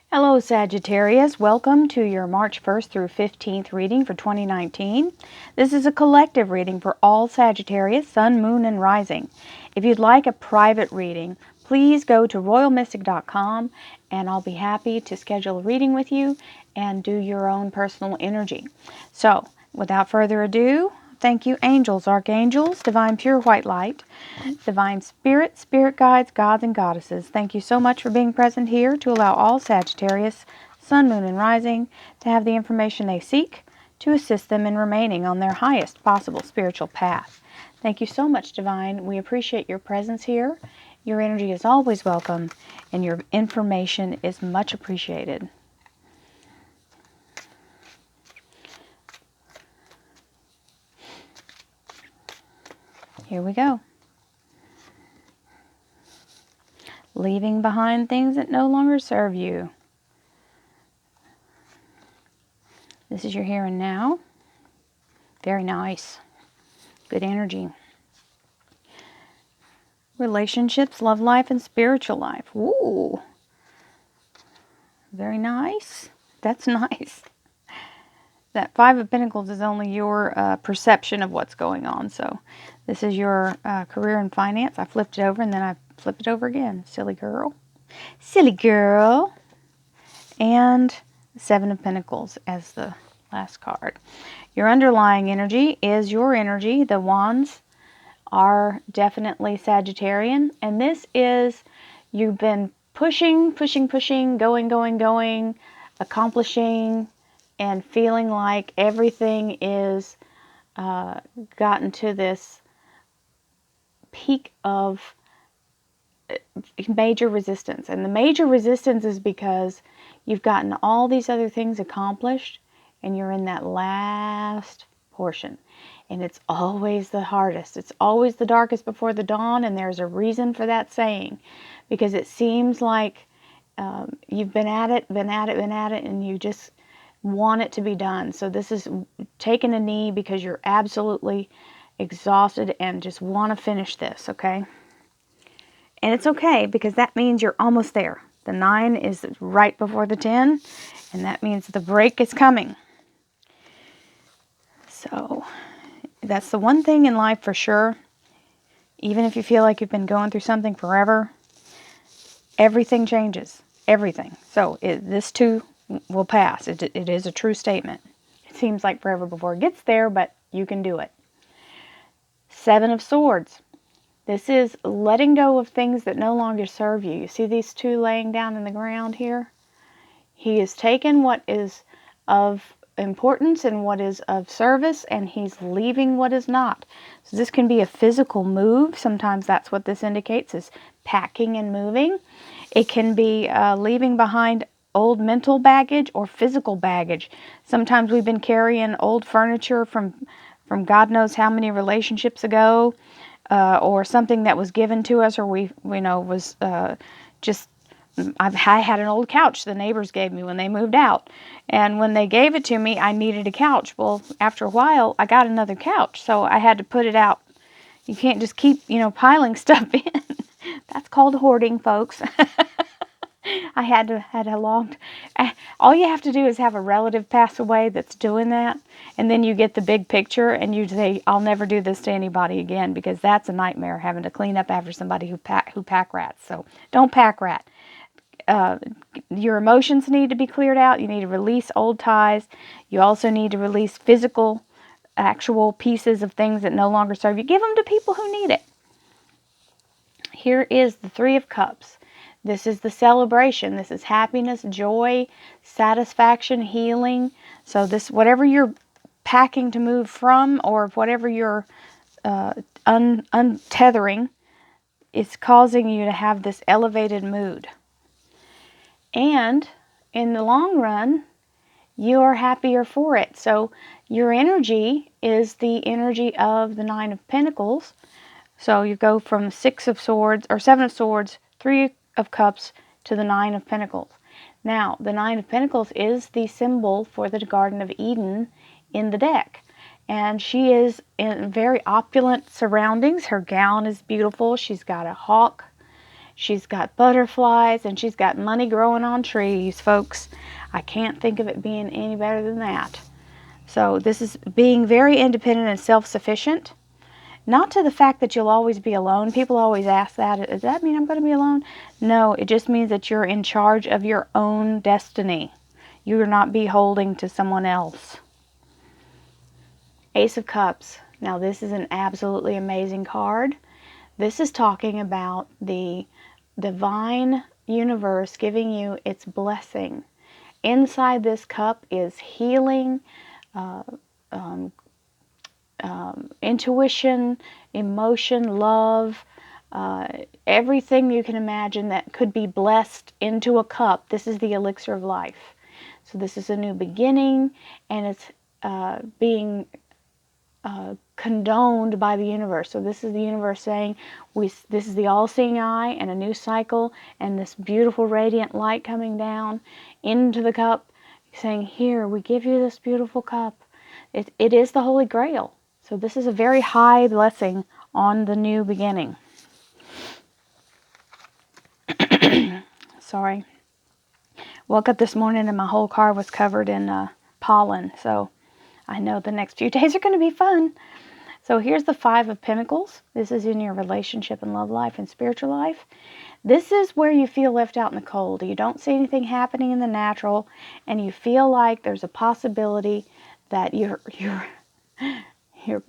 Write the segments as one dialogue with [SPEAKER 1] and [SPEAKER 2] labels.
[SPEAKER 1] Hello Sagittarius, welcome to your March 1st through 15th reading for 2019. This is a collective reading for all Sagittarius, Sun, Moon, and Rising. If you'd like a private reading, please go to royalmystic.com and I'll be happy to schedule a reading with you and do your own personal energy. So, without further ado, thank you angels, archangels, divine pure white light, divine spirit, spirit guides, gods and goddesses. Thank you so much for being present here to allow all Sagittarius, Sun, Moon, and Rising to have the information they seek to assist them in remaining on their highest possible spiritual path. Thank you so much, Divine. We appreciate your presence here. Your energy is always welcome, and your information is much appreciated. Here we go. Leaving behind things that no longer serve you. This is your here and now. Very nice. Good energy. Relationships, love life, and spiritual life. Ooh. Very nice. That's nice. That Five of Pentacles is only your perception of what's going on. So this is your career and finance. I flipped it over and then I flipped it over again. Silly girl. Silly girl. And Seven of Pentacles as the last card. Your underlying energy is your energy. The wands are definitely Sagittarian. And this is, you've been pushing, going, accomplishing, and feeling like everything is gotten to this peak of major resistance. And the major resistance is because you've gotten all these other things accomplished and you're in that last portion. And it's always the hardest. It's always the darkest before the dawn, and there's a reason for that saying. Because it seems like you've been at it, and you just want it to be done. So this is taking a knee because you're absolutely exhausted and just want to finish this, okay? And it's okay because that means you're almost there. The 9 is right before the 10, and that means the break is coming. So that's the one thing in life for sure. Even if you feel like you've been going through something forever, everything changes. Everything. So this too will pass. It is a true statement. It seems like forever before it gets there, but you can do it. 7 of Swords. This is letting go of things that no longer serve you. You see these two laying down in the ground here? He has taken what is of importance and what is of service, and he's leaving what is not. So this can be a physical move. Sometimes that's what this indicates, is packing and moving. It can be leaving behind old mental baggage or physical baggage. Sometimes we've been carrying old furniture from God knows how many relationships ago, or something that was given to us, or was just. I had an old couch the neighbors gave me when they moved out. And when they gave it to me, I needed a couch. Well, after a while, I got another couch, so I had to put it out. You can't just keep, piling stuff in. That's called hoarding, folks. I had a long... All you have to do is have a relative pass away that's doing that, and then you get the big picture, and you say, I'll never do this to anybody again, because that's a nightmare, having to clean up after somebody who pack rats. So don't pack rat. Your emotions need to be cleared out. You need to release old ties. You also need to release physical, actual pieces of things that no longer serve you. Give them to people who need it. Here is the 3 of Cups. This is the celebration. This is happiness, joy, satisfaction, healing. So this, whatever you're packing to move from, or whatever you're untethering, it's causing you to have this elevated mood. And in the long run, you are happier for it. So your energy is the energy of the 9 of Pentacles. So you go from 6 of Swords, or 7 of Swords, 3 of Cups, to the 9 of Pentacles. Now, the 9 of Pentacles is the symbol for the Garden of Eden in the deck. And she is in very opulent surroundings. Her gown is beautiful. She's got a hawk She's got butterflies, and she's got money growing on trees, folks. I can't think of it being any better than that. So this is being very independent and self-sufficient. Not to the fact that you'll always be alone. People always ask that. Does that mean I'm going to be alone? No, it just means that you're in charge of your own destiny. You are not beholden to someone else. Ace of Cups. Now this is an absolutely amazing card. This is talking about the divine universe giving you its blessing. Inside this cup is healing, intuition, emotion, love, everything you can imagine that could be blessed into a cup. This is the elixir of life. So this is a new beginning, and it's being condoned by the universe. So this is the universe saying, this is the all-seeing eye and a new cycle, and this beautiful radiant light coming down into the cup, saying, here, we give you this beautiful cup. It is the Holy Grail. So this is a very high blessing on the new beginning. Sorry. Woke up this morning and my whole car was covered in pollen. So I know the next few days are going to be fun. So here's the Five of Pentacles. This is in your relationship and love life and spiritual life. This is where you feel left out in the cold. You don't see anything happening in the natural, and you feel like there's a possibility that you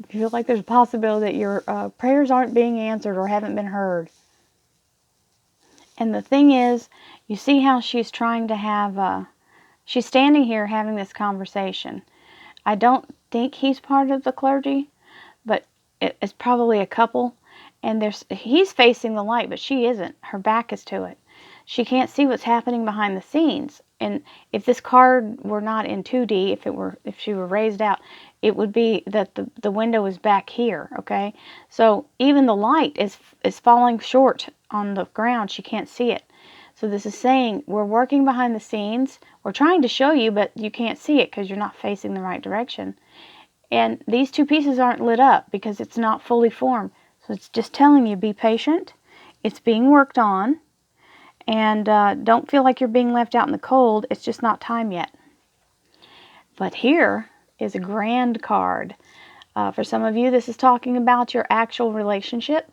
[SPEAKER 1] feel like there's a possibility that your prayers aren't being answered or haven't been heard. And the thing is, you see how she's trying to have, she's standing here having this conversation. I don't think he's part of the clergy, but it's probably a couple. And he's facing the light, but she isn't. Her back is to it. She can't see what's happening behind the scenes. And if this card were not in 2D, if she were raised out, it would be that the window is back here, okay? So even the light is falling short on the ground. She can't see it. So this is saying we're working behind the scenes. We're trying to show you, but you can't see it because you're not facing the right direction. And these two pieces aren't lit up because it's not fully formed. So it's just telling you, be patient. It's being worked on. And don't feel like you're being left out in the cold. It's just not time yet. But here is a grand card. For some of you, this is talking about your actual relationship.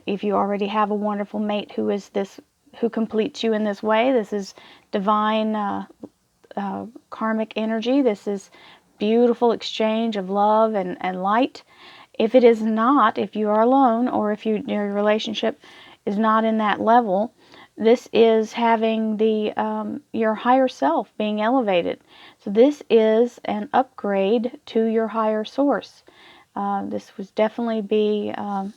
[SPEAKER 1] If you already have a wonderful mate who completes you in this way, this is divine karmic energy. This is beautiful exchange of love and light. If it is not, if you are alone, or if your relationship is not in that level, this is having your higher self being elevated. So this is an upgrade to your higher source. This would definitely be an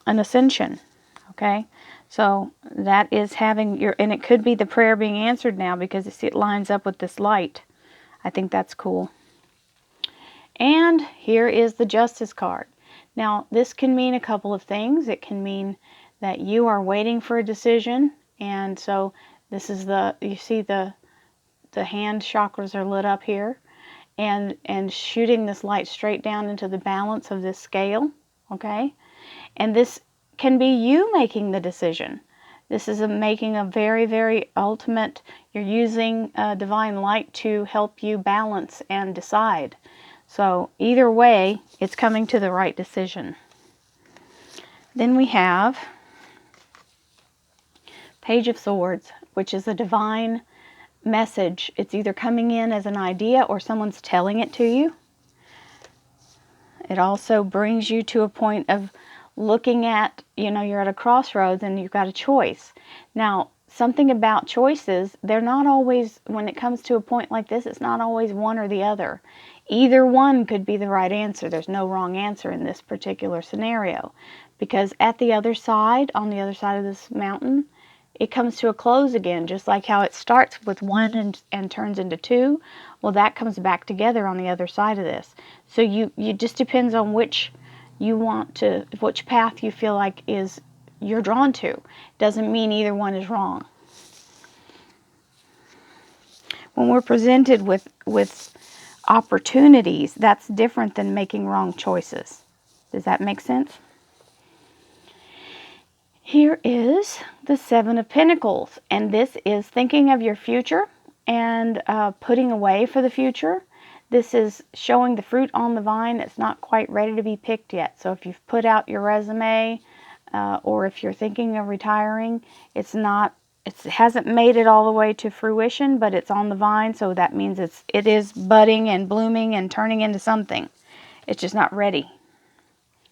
[SPEAKER 1] ascension. Okay, so that is having and it could be the prayer being answered now because it lines up with this light. I think that's cool. And here is the Justice card. Now, this can mean a couple of things. It can mean that you are waiting for a decision, and so this is you see the hand chakras are lit up here, and shooting this light straight down into the balance of this scale, okay? And this can be you making the decision. This is making a very, very ultimate, you're using divine light to help you balance and decide. So either way, it's coming to the right decision. Then we have Page of Swords, which is a divine message. It's either coming in as an idea or someone's telling it to you. It also brings you to a point of looking at, you're at a crossroads and you've got a choice. Now, something about choices, they're not always, when it comes to a point like this, it's not always one or the other. Either one could be the right answer. There's no wrong answer in this particular scenario. Because at the other side, on the other side of this mountain, it comes to a close again, just like how it starts with one and turns into two. Well, that comes back together on the other side of this. So you just depends on which path you feel like you're drawn to. Doesn't mean either one is wrong. When we're presented with opportunities, that's different than making wrong choices. Does that make sense? Here is the Seven of Pentacles, and this is thinking of your future and putting away for the future. This is showing the fruit on the vine that's not quite ready to be picked yet. So if you've put out your resume, or if you're thinking of retiring, it hasn't made it all the way to fruition, but it's on the vine, so that means it is budding and blooming and turning into something. It's just not ready.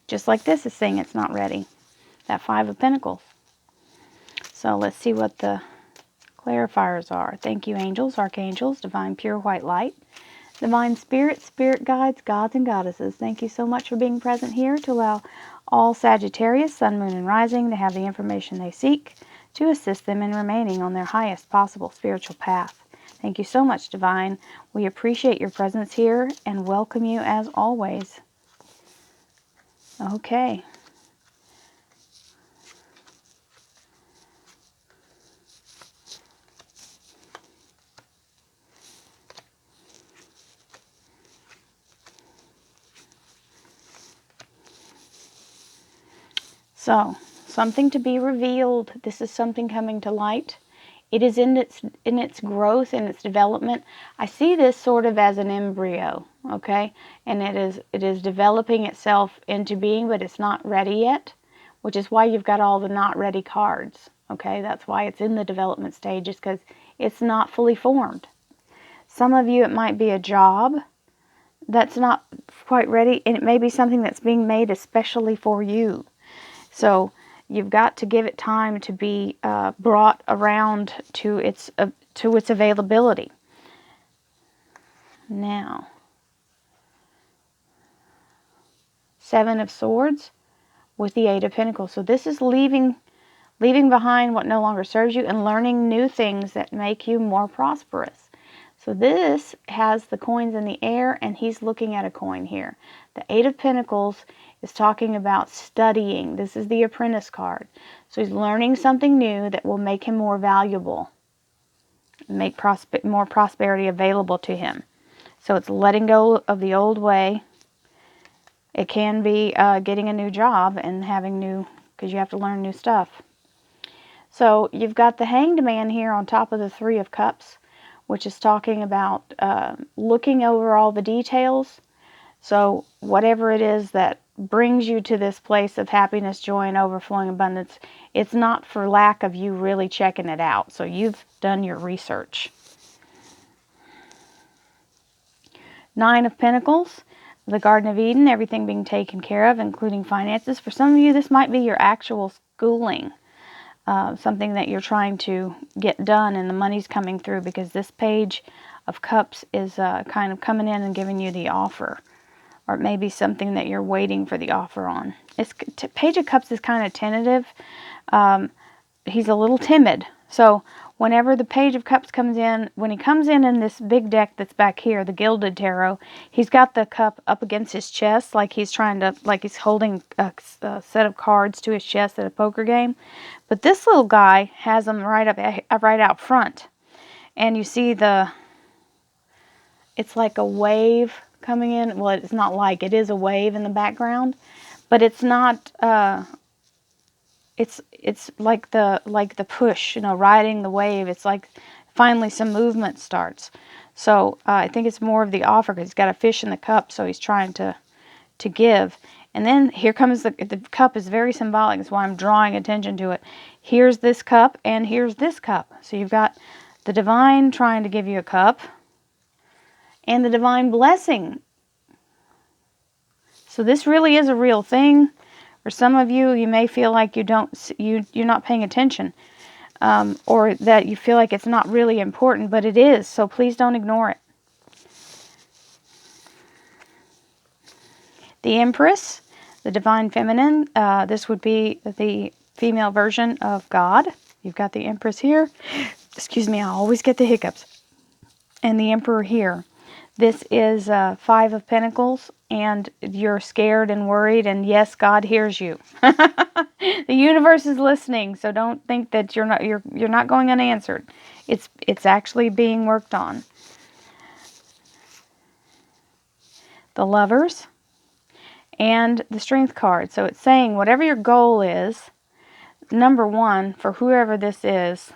[SPEAKER 1] Just like this is saying it's not ready. That Five of Pentacles. So let's see what the clarifiers are. Thank you, angels, archangels, divine pure white light, divine spirit, spirit guides, gods and goddesses. Thank you so much for being present here to allow all Sagittarius, sun, moon, and rising to have the information they seek to assist them in remaining on their highest possible spiritual path. Thank you so much, divine. We appreciate your presence here and welcome you as always. Okay. So, something to be revealed. This is something coming to light. It is in its growth, in its development. I see this sort of as an embryo, okay? And it is developing itself into being, but it's not ready yet, which is why you've got all the not ready cards, okay? That's why it's in the development stages, because it's not fully formed. Some of you, it might be a job that's not quite ready, and it may be something that's being made especially for you. So you've got to give it time to be brought around to its availability. Now, Seven of Swords with the Eight of Pentacles. So this is leaving behind what no longer serves you and learning new things that make you more prosperous. So this has the coins in the air, and he's looking at a coin here. The Eight of Pentacles is talking about studying. This is the apprentice card. So he's learning something new that will make him more valuable, make more prosperity available to him. So it's letting go of the old way. It can be getting a new job and having because you have to learn new stuff. So you've got the Hanged Man here on top of the Three of Cups, which is talking about looking over all the details. So whatever it is that brings you to this place of happiness, joy, and overflowing abundance, it's not for lack of you really checking it out. So you've done your research. Nine of Pentacles, the Garden of Eden, everything being taken care of, including finances. For some of you, this might be your actual schooling. Something that you're trying to get done, and the money's coming through, because this Page of Cups is kind of coming in and giving you the offer. Or it may be something that you're waiting for the offer on. Page of Cups is kind of tentative. He's a little timid. So whenever the Page of Cups comes in, when he comes in this big deck that's back here, the Gilded Tarot, he's got the cup up against his chest, like he's holding a set of cards to his chest at a poker game. But this little guy has them right out front. And you see it's like a wave coming in. Well, it's not like, it is a wave in the background, but it's not, it's like the push, riding the wave. It's like finally some movement starts. So I think it's more of the offer, because he's got a fish in the cup, so he's trying to give. And then here comes the cup is very symbolic. That's why I'm drawing attention to it. Here's this cup, and here's this cup. So you've got the divine trying to give you a cup, and the divine blessing. So this really is a real thing. For some of you, you may feel like you're not paying attention, or that you feel like it's not really important, but it is. So please don't ignore it. The Empress, the divine feminine. This would be the female version of God. You've got the Empress here. Excuse me, I always get the hiccups. And the Emperor here. This is Five of Pentacles, and you're scared and worried, and yes, God hears you. The universe is listening, so don't think that you're not going unanswered. It's actually being worked on. The Lovers and the Strength card. So it's saying whatever your goal is, number one, for whoever this is,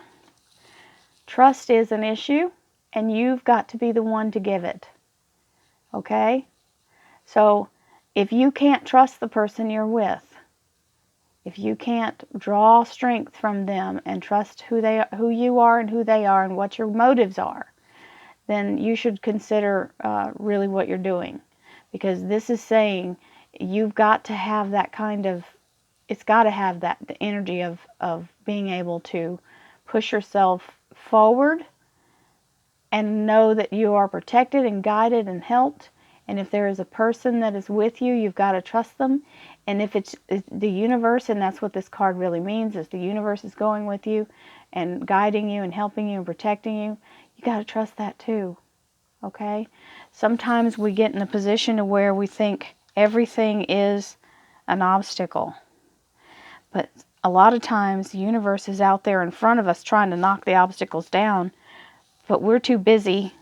[SPEAKER 1] trust is an issue, and you've got to be the one to give it. Okay? So, if you can't trust the person you're with, if you can't draw strength from them and trust who you are and who they are and what your motives are, then you should consider really what you're doing. Because this is saying you've got to have that kind of, it's got to have that, the energy of being able to push yourself forward and know that you are protected and guided and helped. And if there is a person that is with you, you've got to trust them. And if it's the universe, and that's what this card really means, is the universe is going with you and guiding you and helping you and protecting you, you got to trust that too. Okay? Sometimes we get in a position where we think everything is an obstacle. But a lot of times the universe is out there in front of us trying to knock the obstacles down, but we're too busy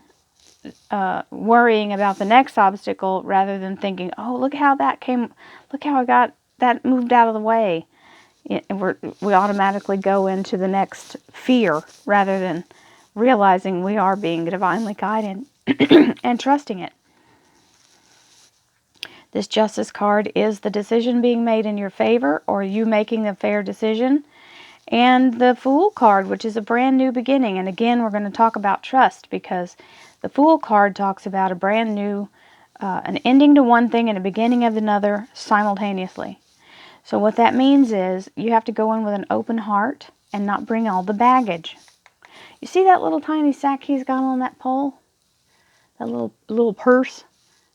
[SPEAKER 1] worrying about the next obstacle rather than thinking, oh, look how I got that moved out of the way. And we automatically go into the next fear rather than realizing we are being divinely guided and trusting it. This Justice card is the decision being made in your favor, or you making the fair decision. And the Fool card, which is a brand new beginning. And again, we're going to talk about trust, because the Fool card talks about a brand new, an ending to one thing and a beginning of another simultaneously. So what that means is you have to go in with an open heart and not bring all the baggage. You see that little tiny sack he's got on that pole? That little purse?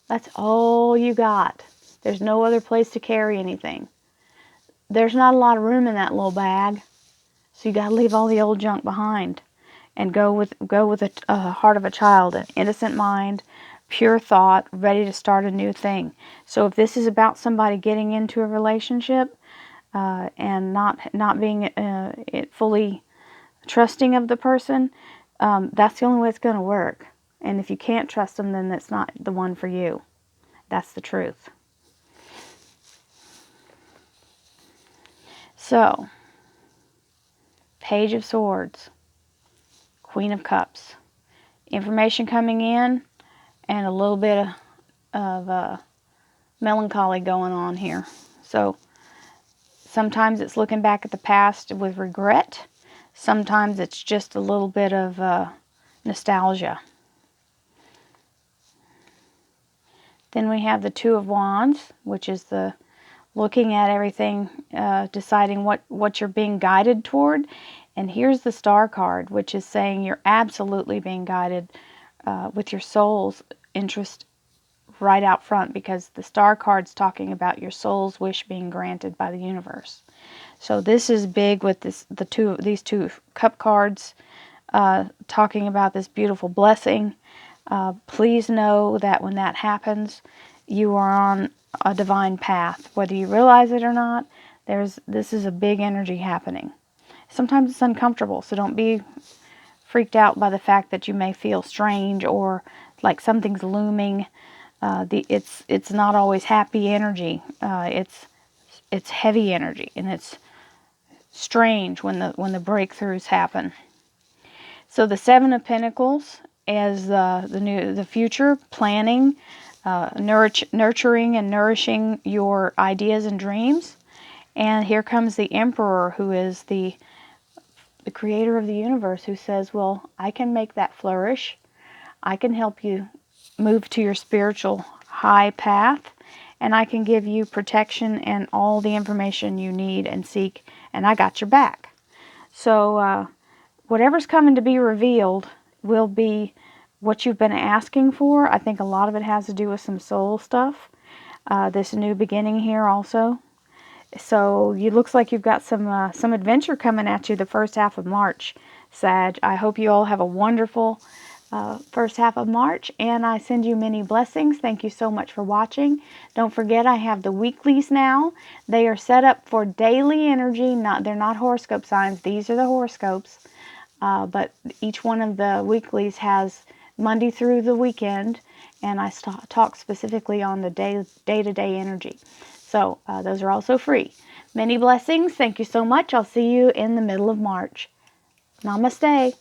[SPEAKER 1] That's all you got. There's no other place to carry anything. There's not a lot of room in that little bag. So you got to leave all the old junk behind and go with a heart of a child, an innocent mind, pure thought, ready to start a new thing. So if this is about somebody getting into a relationship and not being fully trusting of the person, that's the only way it's going to work. And if you can't trust them, then that's not the one for you. That's the truth. So, Page of Swords, Queen of Cups. Information coming in and a little bit of melancholy going on here. So, sometimes it's looking back at the past with regret. Sometimes it's just a little bit of nostalgia. Then we have the Two of Wands, which is the looking at everything, deciding what you're being guided toward. And here's the Star card, which is saying you're absolutely being guided with your soul's interest right out front, because the Star card's talking about your soul's wish being granted by the universe. So this is big with these two cup cards, talking about this beautiful blessing. Please know that when that happens, you are on a divine path. Whether you realize it or not, this is a big energy happening. Sometimes it's uncomfortable, so don't be freaked out by the fact that you may feel strange or like something's looming. It's not always happy energy. It's heavy energy, and it's strange when the breakthroughs happen. So the Seven of Pentacles is the future, planning, nurturing and nourishing your ideas and dreams. And here comes the Emperor, who is the creator of the universe, who says, well, I can make that flourish. I can help you move to your spiritual high path, and I can give you protection and all the information you need and seek, and I got your back. So whatever's coming to be revealed will be what you've been asking for. I think a lot of it has to do with some soul stuff. This new beginning here also. So it looks like you've got some adventure coming at you the first half of March, Sag. I hope you all have a wonderful first half of March, and I send you many blessings. Thank you so much for watching. Don't forget, I have the weeklies now. They are set up for daily energy. They're not horoscope signs. These are the horoscopes. But each one of the weeklies has Monday through the weekend, and I talk specifically on the day-to-day energy. So those are also free. Many blessings. Thank you so much. I'll see you in the middle of March. Namaste.